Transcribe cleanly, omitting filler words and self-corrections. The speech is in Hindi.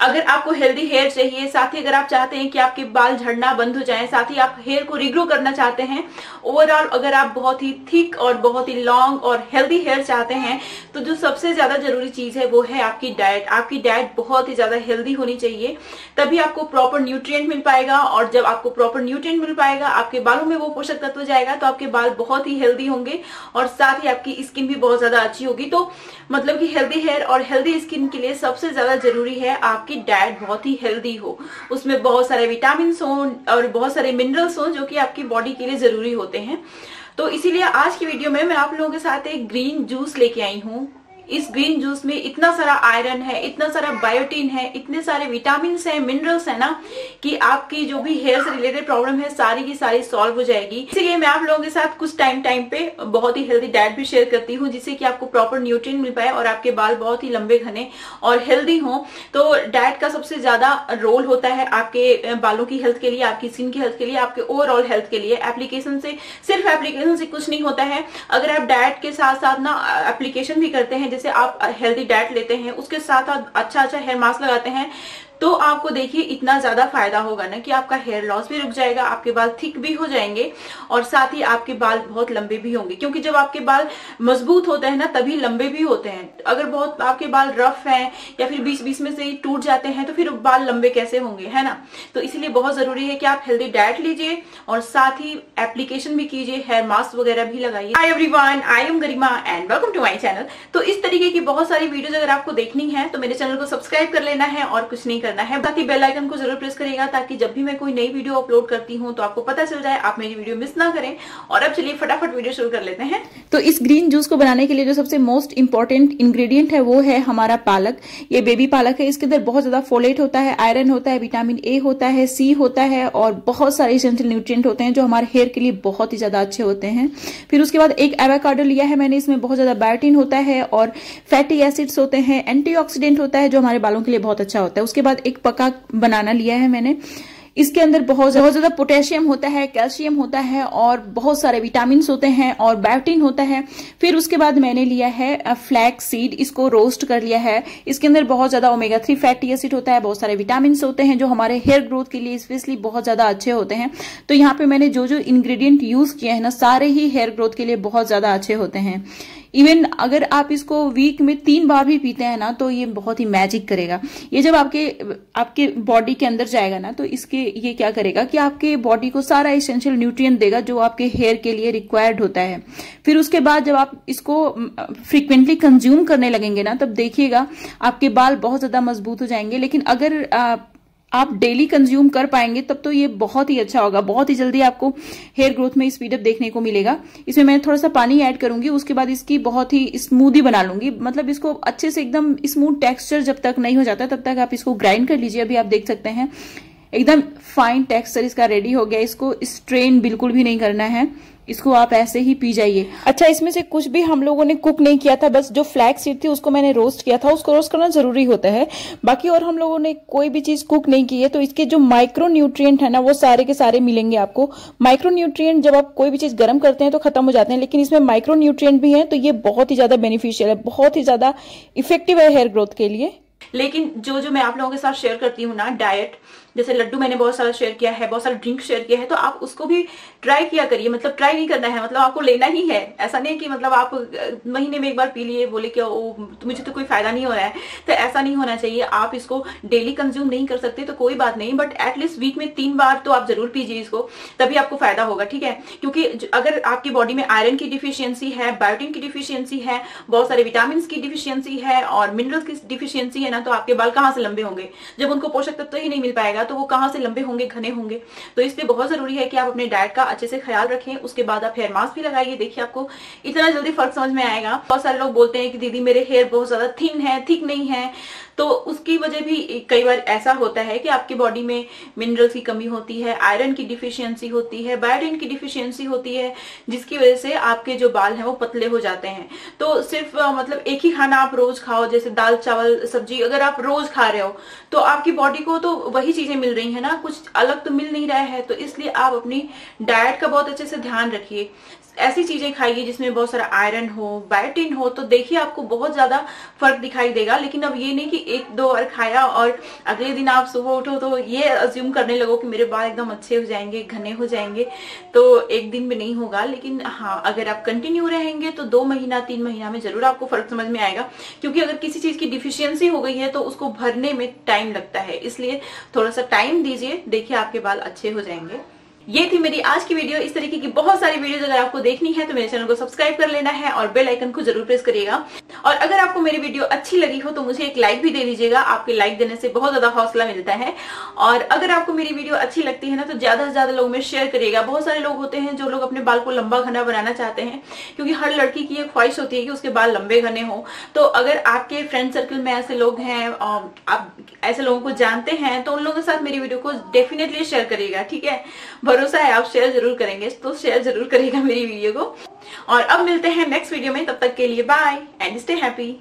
अगर आपको हेल्दी हेयर चाहिए, साथ ही अगर आप चाहते हैं कि आपके बाल झड़ना बंद हो जाए, साथ ही आप हेयर को रिग्रो करना चाहते हैं, ओवरऑल अगर आप बहुत ही थिक और बहुत ही लॉन्ग और हेल्दी हेयर चाहते हैं, तो जो सबसे ज्यादा जरूरी चीज है वो है आपकी डाइट। आपकी डाइट बहुत ही ज्यादा हेल्दी होनी चाहिए, तभी आपको प्रॉपर न्यूट्रिएंट मिल पाएगा। और जब आपको प्रॉपर न्यूट्रिएंट मिल पाएगा, आपके बालों में वो पोषक तत्व जाएगा, तो आपके बाल बहुत ही हेल्दी होंगे और साथ ही आपकी स्किन भी बहुत ज्यादा अच्छी होगी। तो मतलब कि हेल्दी हेयर और हेल्दी स्किन के लिए सबसे ज्यादा जरूरी है आपकी डाइट बहुत ही हेल्दी हो, उसमें बहुत सारे विटामिन हो और बहुत सारे मिनरल्स हो जो कि आपकी बॉडी के लिए जरूरी होते हैं। तो इसीलिए आज की वीडियो में मैं आप लोगों के साथ एक ग्रीन जूस लेके आई हूँ। इस ग्रीन जूस में इतना सारा आयरन है, इतना सारा बायोटीन है, इतने सारे विटामिन है, मिनरल्स है ना, कि आपकी जो भी हेयर से रिलेटेड प्रॉब्लम है सारी की सारी सॉल्व हो जाएगी। इसीलिए मैं आप लोगों के साथ कुछ टाइम पे बहुत ही हेल्दी डाइट भी शेयर करती हूँ, जिससे कि आपको प्रॉपर न्यूट्रिएंट मिल पाए और आपके बाल बहुत ही लंबे घने और हेल्दी हो। तो डाइट का सबसे ज्यादा रोल होता है आपके बालों की हेल्थ के लिए, आपकी स्किन की हेल्थ के लिए, आपके ओवरऑल हेल्थ के लिए। एप्लीकेशन से, सिर्फ एप्लीकेशन से कुछ नहीं होता है। अगर आप डाइट के साथ साथ ना एप्लीकेशन भी करते हैं, जैसे आप हेल्दी डाइट लेते हैं, उसके साथ आप अच्छा हेयर मास्क लगाते हैं, तो आपको देखिए इतना ज्यादा फायदा होगा ना कि आपका हेयर लॉस भी रुक जाएगा, आपके बाल थिक भी हो जाएंगे और साथ ही आपके बाल बहुत लंबे भी होंगे। क्योंकि जब आपके बाल मजबूत होते हैं ना, तभी लंबे भी होते हैं। अगर बहुत आपके बाल रफ हैं या फिर बीच बीच में से ही टूट जाते हैं, तो फिर बाल लंबे कैसे होंगे, है ना। तो इसलिए बहुत जरूरी है कि आप हेल्दी डाइट लीजिए और साथ ही एप्लीकेशन भी कीजिए, हेयर मास्क वगैरह भी लगाइए। Hi everyone, I am Garima and welcome to my channel. तो इस तरीके की बहुत सारी वीडियोस अगर आपको देखनी है तो मेरे चैनल को सब्सक्राइब कर लेना है और कुछ नहीं करना है, ताकि बेल आइकन को जरूर प्रेस करिएगा, ताकि जब भी मैं कोई नई वीडियो अपलोड करती हूँ तो आपको पता चल जाए, आप मेरी वीडियो मिस ना करें। और अब चलिए फटाफट वीडियो शुरू कर लेते हैं। तो इस ग्रीन जूस को बनाने के लिए जो सबसे मोस्ट इंपॉर्टेंट इंग्रेडिएंट है वो है हमारा पालक। ये बेबी पालक है, इसके अंदर बहुत ज्यादा फोलेट होता है, आयरन होता है, विटामिन ए होता है, सी होता है और बहुत सारे एसेंशियल न्यूट्रिएंट होते हैं जो हमारे हेयर के लिए बहुत ही ज्यादा अच्छे होते हैं। फिर उसके बाद एक एवोकाडो लिया है मैंने, इसमें बहुत ज्यादा बायोटीन होता है और फैटी एसिड्स होते हैं, एंटीऑक्सीडेंट होता है जो हमारे बालों के लिए बहुत अच्छा होता है। उसके बाद एक पका बनाना लिया है मैंने, इसके अंदर बहुत ज्यादा पोटेशियम होता है, कैल्शियम होता है और बहुत सारे विटामिन होते हैं और बायोटीन होता है। फिर उसके बाद मैंने लिया है फ्लैक्स सीड, इसको रोस्ट कर लिया है। इसके अंदर बहुत ज्यादा ओमेगा 3 फैटी एसिड होता है, बहुत सारे विटामिन होते हैं जो हमारे हेयर ग्रोथ के लिए स्पेशली बहुत ज्यादा अच्छे होते हैं। तो यहाँ पे मैंने जो जो इंग्रेडिएंट यूज किए हैं ना, सारे ही हेयर ग्रोथ के लिए बहुत ज्यादा अच्छे होते हैं। इवन अगर आप इसको वीक में 3 बार भी पीते हैं ना, तो ये बहुत ही मैजिक करेगा। ये जब आपके बॉडी के अंदर जाएगा ना, तो ये क्या करेगा कि आपके बॉडी को सारा एसेंशियल न्यूट्रिएंट देगा जो आपके हेयर के लिए रिक्वायर्ड होता है। फिर उसके बाद जब आप इसको फ्रीक्वेंटली कंज्यूम करने लगेंगे ना, तब देखिएगा आपके बाल बहुत ज्यादा मजबूत हो जाएंगे। लेकिन अगर आप डेली कंज्यूम कर पाएंगे तब तो ये बहुत ही अच्छा होगा, बहुत ही जल्दी आपको हेयर ग्रोथ में स्पीड अप देखने को मिलेगा। इसमें मैं थोड़ा सा पानी ऐड करूंगी, उसके बाद इसकी बहुत ही स्मूदी बना लूंगी। मतलब इसको अच्छे से एकदम स्मूथ टेक्सचर जब तक नहीं हो जाता तब तक आप इसको ग्राइंड कर लीजिए। अभी आप देख सकते हैं एकदम फाइन टेक्सचर इसका रेडी हो गया। इसको स्ट्रेन बिल्कुल भी नहीं करना है, इसको आप ऐसे ही पी जाइए। अच्छा, इसमें से कुछ भी हम लोगों ने कुक नहीं किया था, बस जो फ्लैक्स सीड थी उसको मैंने रोस्ट किया था। उसको रोस्ट करना जरूरी होता है, बाकी और हम लोगों ने कोई भी चीज कुक नहीं की है। तो इसके जो माइक्रो न्यूट्रिएंट है ना, वो सारे के सारे मिलेंगे आपको। माइक्रो न्यूट्रिएंट जब आप कोई भी चीज गर्म करते हैं तो खत्म हो जाते हैं, लेकिन इसमें माइक्रो न्यूट्रिएंट भी है, तो ये बहुत ही ज्यादा बेनिफिशियल है, बहुत ही ज्यादा इफेक्टिव है हेयर ग्रोथ के लिए। लेकिन जो मैं आप लोगों के साथ शेयर करती हूँ ना डाइट, जैसे लड्डू मैंने बहुत सारा शेयर किया है, बहुत सारा ड्रिंक शेयर किया है, तो आप उसको भी ट्राई किया करिए। मतलब ट्राई नहीं करना है, मतलब आपको लेना ही है। ऐसा नहीं कि मतलब आप महीने में एक बार पी लिए, बोले कि मुझे तो कोई फायदा नहीं हो रहा है, तो ऐसा नहीं होना चाहिए। आप इसको डेली कंज्यूम नहीं कर सकते तो कोई बात नहीं, बट एटलीस्ट वीक में 3 बार तो आप जरूर पीजिए इसको, तभी आपको फायदा होगा, ठीक है। क्योंकि अगर आपकी बॉडी में आयरन की डिफिशियंसी है, बायोटीन की डिफिशियंसी है, बहुत सारे विटामिन की डिफिशियंसी है और मिनरल्स की डिफिशियंसी है ना, तो आपके बाल कहाँ से लंबे होंगे। जब उनको पोषक तत्व ही नहीं मिल पाएगा तो वो कहां से लंबे होंगे, घने होंगे। तो इसलिए बहुत जरूरी है कि आप अपने डाइट का अच्छे से ख्याल रखें। उसके बाद आप हेयर मास्क भी लगाइए, देखिए आपको इतना जल्दी फर्क समझ में आएगा। बहुत सारे लोग बोलते हैं कि दीदी मेरे हेयर बहुत ज्यादा थिन है, थिक नहीं है, तो उसकी वजह भी कई बार ऐसा होता है कि आपकी बॉडी में मिनरल्स की कमी होती है, आयरन की डिफिशियंसी होती है, बायोटीन की डिफिशियंसी होती है, जिसकी वजह से आपके जो बाल हैं वो पतले हो जाते हैं। तो सिर्फ मतलब एक ही खाना आप रोज खाओ, जैसे दाल चावल सब्जी कि अगर आप रोज खा रहे हो तो आपकी बॉडी को तो वही चीजें मिल रही है ना, कुछ अलग तो मिल नहीं रहा है। तो इसलिए आप अपनी डाइट का बहुत अच्छे से ध्यान रखिए, ऐसी चीजें खाइए जिसमें बहुत सारा आयरन हो, बायोटिन हो, तो देखिए आपको बहुत ज्यादा फर्क दिखाई देगा। लेकिन अब ये नहीं कि एक दो बार खाया और अगले दिन आप सुबह उठो तो ये अज्यूम करने लगो कि मेरे बाल एकदम अच्छे हो जाएंगे, घने हो जाएंगे। तो एक दिन में नहीं होगा, लेकिन हाँ अगर आप कंटिन्यू रहेंगे तो 2 महीना 3 महीना में जरूर आपको फर्क समझ में आएगा। क्योंकि अगर किसी चीज की डिफिशियंसी हो गई है तो उसको भरने में टाइम लगता है, इसलिए थोड़ा सा टाइम दीजिए, देखिए आपके बाल अच्छे हो जाएंगे। ये थी मेरी आज की वीडियो। इस तरीके की बहुत सारी वीडियोस अगर आपको देखनी है तो मेरे चैनल को सब्सक्राइब कर लेना है और बेल आइकन को जरूर प्रेस करिएगा। और अगर आपको मेरी वीडियो अच्छी लगी हो तो मुझे एक लाइक भी दे दीजिएगा, आपके लाइक देने से बहुत ज्यादा हौसला मिलता है। और अगर आपको मेरी वीडियो अच्छी लगती है ना तो ज्यादा से ज्यादा लोगों में शेयर करिएगा। बहुत सारे लोग होते हैं जो लोग अपने बाल को लंबा घना बनाना चाहते हैं, क्योंकि हर लड़की की एक ख्वाहिश होती है कि उसके बाल लंबे घने हो। तो अगर आपके फ्रेंड सर्कल में ऐसे लोग हैं, आप ऐसे लोगों को जानते हैं, तो उन लोगों के साथ मेरी वीडियो को डेफिनेटली शेयर करिएगा, ठीक है। भरोसा है आप शेयर जरूर करेंगे, तो शेयर जरूर करिएगा मेरी वीडियो को। और अब मिलते हैं नेक्स्ट वीडियो में, तब तक के लिए बाय एंड स्टे हैप्पी।